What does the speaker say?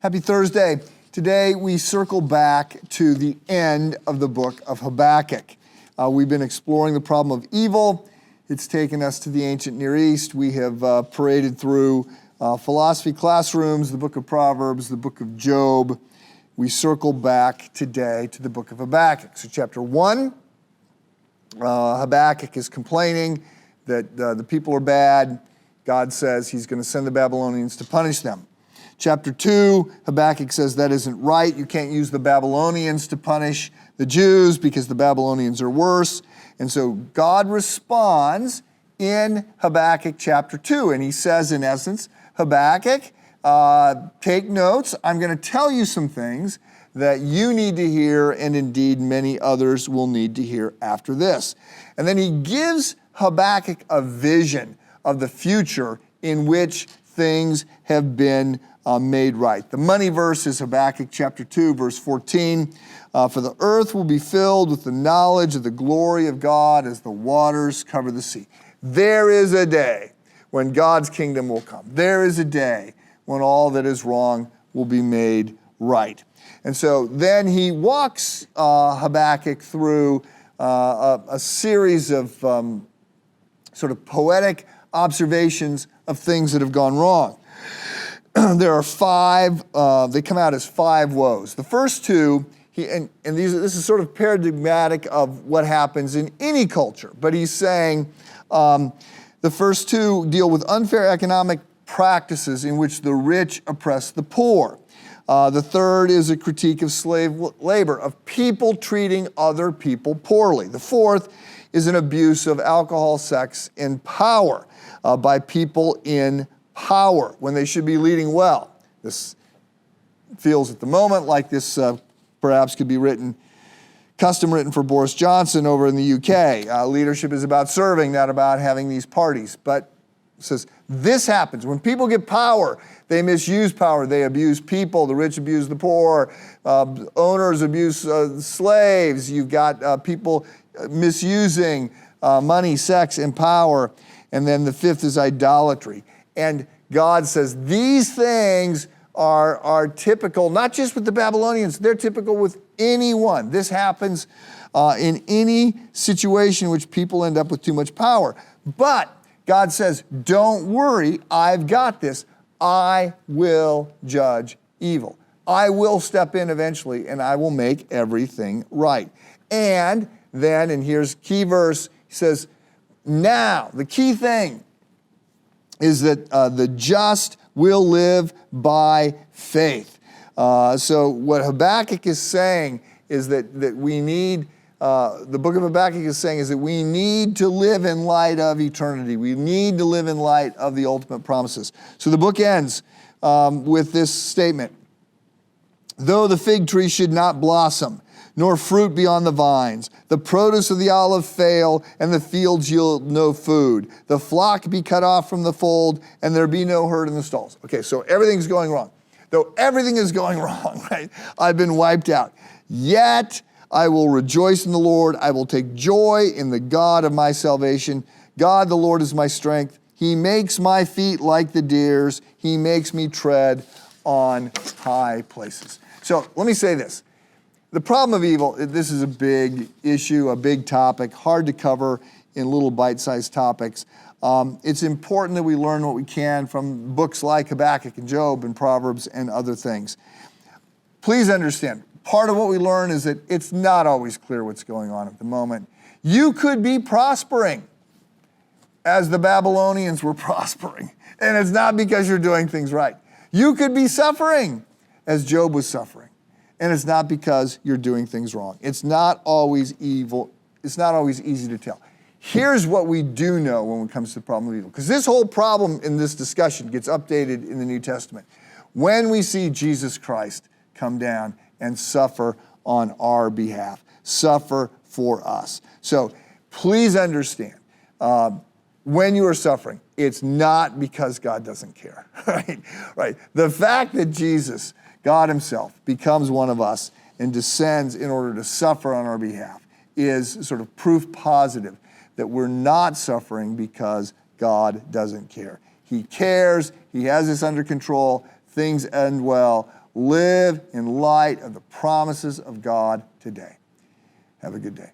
Happy Thursday. Today we circle back to the end of the book of Habakkuk. We've been exploring the problem of evil. It's taken us to the ancient Near East. We have paraded through philosophy classrooms, the book of Proverbs, the book of Job. We circle back today to the book of Habakkuk. So chapter 1, Habakkuk is complaining that the people are bad. God says he's going to send the Babylonians to punish them. Chapter 2, Habakkuk says that isn't right. You can't use the Babylonians to punish the Jews because the Babylonians are worse. And so God responds in Habakkuk chapter 2. And he says, in essence, Habakkuk, take notes. I'm going to tell you some things that you need to hear, and indeed many others will need to hear after this. And then he gives Habakkuk a vision of the future in which things have been made right. The money verse is Habakkuk chapter 2, verse 14. For the earth will be filled with the knowledge of the glory of God as the waters cover the sea. There is a day when God's kingdom will come. There is a day when all that is wrong will be made right. And so then he walks Habakkuk through a series of sort of poetic observations of things that have gone wrong. There are five, they come out as five woes. The first two, this is sort of paradigmatic of what happens in any culture, but he's saying the first two deal with unfair economic practices in which the rich oppress the poor. The third is a critique of slave labor, of people treating other people poorly. The fourth is an abuse of alcohol, sex, and power by people in power when they should be leading well. This feels at the moment like this perhaps could be custom written for Boris Johnson over in the UK. Leadership is about serving, not about having these parties. But it says this happens. When people get power, they misuse power. They abuse people. The rich abuse the poor. Owners abuse slaves. You've got people misusing money, sex, and power. And then the fifth is idolatry. And God says these things are typical, not just with the Babylonians, they're typical with anyone. This happens in any situation in which people end up with too much power. But God says, don't worry, I've got this. I will judge evil. I will step in eventually and I will make everything right. And then, and here's key verse, he says, now, the key thing is that the just will live by faith. So what Habakkuk is saying is that we need, the book of Habakkuk is saying is that we need to live in light of eternity. We need to live in light of the ultimate promises. So the book ends with this statement. Though the fig tree should not blossom, nor fruit be on the vines, the produce of the olive fail, and the fields yield no food. The flock be cut off from the fold, and there be no herd in the stalls. Okay, so everything's going wrong. Though everything is going wrong, right? I've been wiped out. Yet I will rejoice in the Lord. I will take joy in the God of my salvation. God, the Lord, is my strength. He makes my feet like the deer's. He makes me tread on high places. So let me say this. The problem of evil, this is a big issue, a big topic, hard to cover in little bite-sized topics. It's important that we learn what we can from books like Habakkuk and Job and Proverbs and other things. Please understand, part of what we learn is that it's not always clear what's going on at the moment. You could be prospering as the Babylonians were prospering, and it's not because you're doing things right. You could be suffering as Job was suffering. And it's not because you're doing things wrong. It's not always evil. It's not always easy to tell. Here's what we do know when it comes to the problem of evil. Because this whole problem in this discussion gets updated in the New Testament. When we see Jesus Christ come down and suffer on our behalf, suffer for us. So please understand, when you are suffering, it's not because God doesn't care, right? The fact that Jesus, God himself, becomes one of us and descends in order to suffer on our behalf is sort of proof positive that we're not suffering because God doesn't care. He cares. He has this under control. Things end well. Live in light of the promises of God today. Have a good day.